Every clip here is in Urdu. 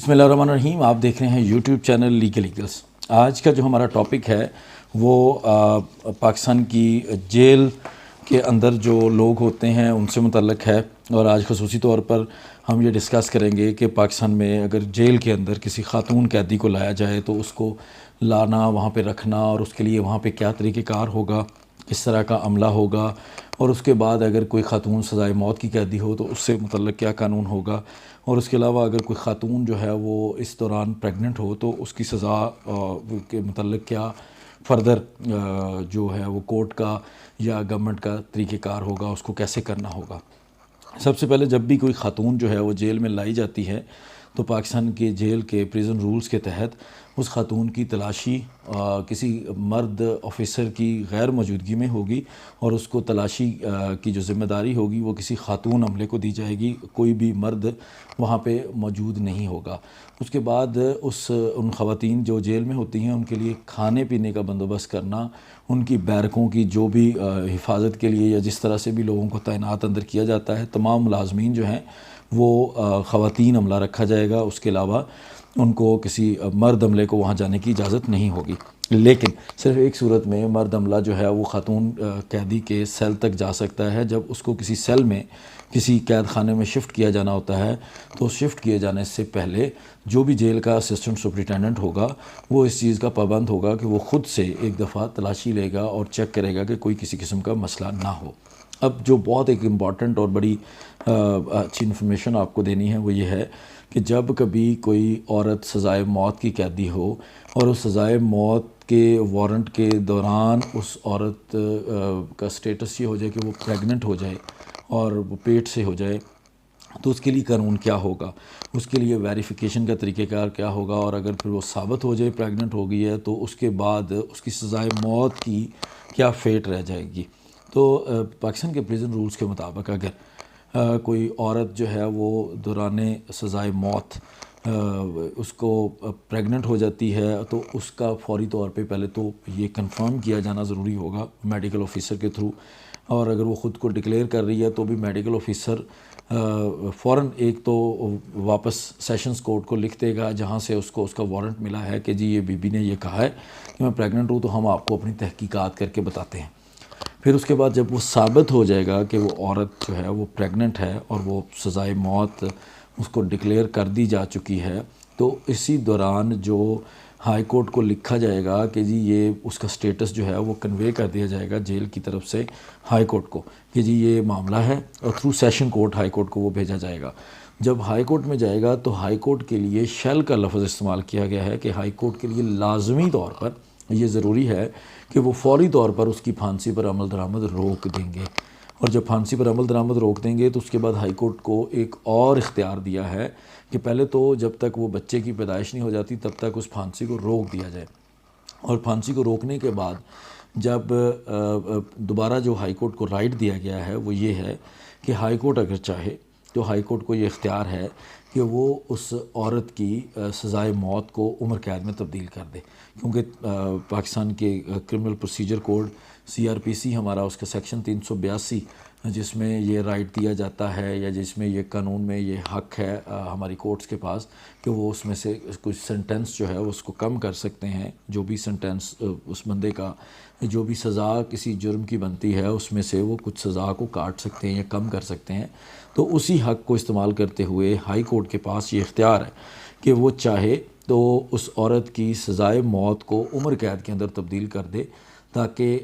بسم اللہ الرحمن الرحیم، آپ دیکھ رہے ہیں یوٹیوب چینل لیگل ایگلس۔ آج کا جو ہمارا ٹاپک ہے وہ پاکستان کی جیل کے اندر جو لوگ ہوتے ہیں ان سے متعلق ہے، اور آج خصوصی طور پر ہم یہ ڈسکس کریں گے کہ پاکستان میں اگر جیل کے اندر کسی خاتون قیدی کو لایا جائے تو اس کو لانا، وہاں پہ رکھنا، اور اس کے لیے وہاں پہ کیا طریقہ کار ہوگا، کس طرح کا عملہ ہوگا، اور اس کے بعد اگر کوئی خاتون سزائے موت کی قیدی ہو تو اس سے متعلق کیا قانون ہوگا، اور اس کے علاوہ اگر کوئی خاتون جو ہے وہ اس دوران پریگننٹ ہو تو اس کی سزا کے متعلق کیا فردر جو ہے وہ کورٹ کا یا گورنمنٹ کا طریقہ کار ہوگا، اس کو کیسے کرنا ہوگا۔ سب سے پہلے جب بھی کوئی خاتون جو ہے وہ جیل میں لائی جاتی ہے تو پاکستان کے جیل کے پریزن رولز کے تحت اس خاتون کی تلاشی کسی مرد آفیسر کی غیر موجودگی میں ہوگی، اور اس کو تلاشی کی جو ذمہ داری ہوگی وہ کسی خاتون عملے کو دی جائے گی، کوئی بھی مرد وہاں پہ موجود نہیں ہوگا۔ اس کے بعد ان خواتین جو جیل میں ہوتی ہیں ان کے لیے کھانے پینے کا بندوبست کرنا، ان کی بیرکوں کی جو بھی حفاظت کے لیے یا جس طرح سے بھی لوگوں کو تعینات اندر کیا جاتا ہے، تمام ملازمین جو ہیں وہ خواتین عملہ رکھا جائے گا۔ اس کے علاوہ ان کو کسی مرد عملے کو وہاں جانے کی اجازت نہیں ہوگی، لیکن صرف ایک صورت میں مرد عملہ جو ہے وہ خاتون قیدی کے سیل تک جا سکتا ہے، جب اس کو کسی سیل میں کسی قید خانے میں شفٹ کیا جانا ہوتا ہے تو شفٹ کیے جانے سے پہلے جو بھی جیل کا اسسٹنٹ سپرنٹینڈنٹ ہوگا وہ اس چیز کا پابند ہوگا کہ وہ خود سے ایک دفعہ تلاشی لے گا اور چیک کرے گا کہ کوئی کسی قسم کا مسئلہ نہ ہو۔ اب جو بہت ایک امپورٹنٹ اور بڑی اچھی انفارمیشن آپ کو دینی ہے وہ یہ ہے کہ جب کبھی کوئی عورت سزائے موت کی قیدی ہو اور اس سزائے موت کے وارنٹ کے دوران اس عورت کا سٹیٹس یہ ہو جائے کہ وہ پریگننٹ ہو جائے اور وہ پیٹ سے ہو جائے، تو اس کے لیے قانون کیا ہوگا، اس کے لیے ویریفیکیشن کا طریقہ کار کیا ہوگا، اور اگر پھر وہ ثابت ہو جائے پریگننٹ ہو گئی ہے تو اس کے بعد اس کی سزائے موت کی کیا فیٹ رہ جائے گی۔ تو پاکستان کے پریزن رولز کے مطابق اگر کوئی عورت جو ہے وہ دوران سزائے موت اس کو پریگننٹ ہو جاتی ہے تو اس کا فوری طور پہ پہلے تو یہ کنفرم کیا جانا ضروری ہوگا میڈیکل آفیسر کے تھرو، اور اگر وہ خود کو ڈکلیئر کر رہی ہے تو بھی میڈیکل آفیسر فوراً ایک تو واپس سیشنز کورٹ کو لکھ دے گا جہاں سے اس کو اس کا وارنٹ ملا ہے کہ جی یہ بی بی نے یہ کہا ہے کہ میں پریگننٹ ہوں، تو ہم آپ کو اپنی تحقیقات کر کے بتاتے ہیں۔ پھر اس کے بعد جب وہ ثابت ہو جائے گا کہ وہ عورت جو ہے وہ پریگننٹ ہے اور وہ سزائے موت اس کو ڈکلیئر کر دی جا چکی ہے، تو اسی دوران جو ہائی کورٹ کو لکھا جائے گا کہ جی یہ اس کا سٹیٹس جو ہے وہ کنوے کر دیا جائے گا جیل کی طرف سے ہائی کورٹ کو کہ جی یہ معاملہ ہے، اور through session court high court کو وہ بھیجا جائے گا۔ جب ہائی کورٹ میں جائے گا تو ہائی کورٹ کے لیے شیل کا لفظ استعمال کیا گیا ہے کہ ہائی کورٹ کے لیے لازمی طور پر یہ ضروری ہے کہ وہ فوری طور پر اس کی پھانسی پر عمل درآمد روک دیں گے، اور جب پھانسی پر عمل درآمد روک دیں گے تو اس کے بعد ہائی کورٹ کو ایک اور اختیار دیا ہے کہ پہلے تو جب تک وہ بچے کی پیدائش نہیں ہو جاتی تب تک اس پھانسی کو روک دیا جائے، اور پھانسی کو روکنے کے بعد جب دوبارہ جو ہائی کورٹ کو رائٹ دیا گیا ہے وہ یہ ہے کہ ہائی کورٹ اگر چاہے تو ہائی کورٹ کو یہ اختیار ہے کہ وہ اس عورت کی سزائے موت کو عمر قید میں تبدیل کر دے، کیونکہ پاکستان کے کرمنل پروسیجر کوڈ CRPC ہمارا اس کا سیکشن 382 جس میں یہ رائٹ دیا جاتا ہے یا جس میں یہ قانون میں یہ حق ہے ہماری کورٹس کے پاس کہ وہ اس میں سے کچھ سنٹنس جو ہے اس کو کم کر سکتے ہیں، جو بھی سنٹنس اس بندے کا جو بھی سزا کسی جرم کی بنتی ہے اس میں سے وہ کچھ سزا کو کاٹ سکتے ہیں یا کم کر سکتے ہیں، تو اسی حق کو استعمال کرتے ہوئے ہائی کورٹ کے پاس یہ اختیار ہے کہ وہ چاہے تو اس عورت کی سزائے موت کو عمر قید کے اندر تبدیل کر دے، تاکہ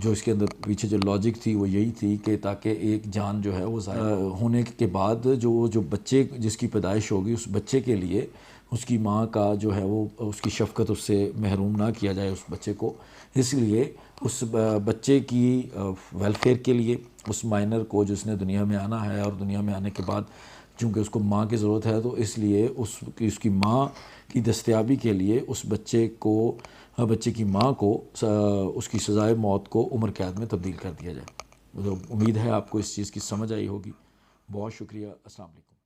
جو اس کے اندر پیچھے جو لاجک تھی وہ یہی تھی کہ تاکہ ایک جان جو ہے وہ ضائع ہونے کے بعد جو بچے جس کی پیدائش ہوگی اس بچے کے لیے اس کی ماں کا جو ہے وہ اس کی شفقت اس سے محروم نہ کیا جائے اس بچے کو، اس لیے اس بچے کی ویلفیئر کے لیے اس مائنر کو جس نے دنیا میں آنا ہے اور دنیا میں آنے کے بعد چونکہ اس کو ماں کی ضرورت ہے تو اس لیے اس کی ماں کی دستیابی کے لیے اس بچے کی ماں کو اس کی سزائے موت کو عمر قید میں تبدیل کر دیا جائے۔ امید ہے آپ کو اس چیز کی سمجھ آئی ہوگی۔ بہت شکریہ، السلام علیکم۔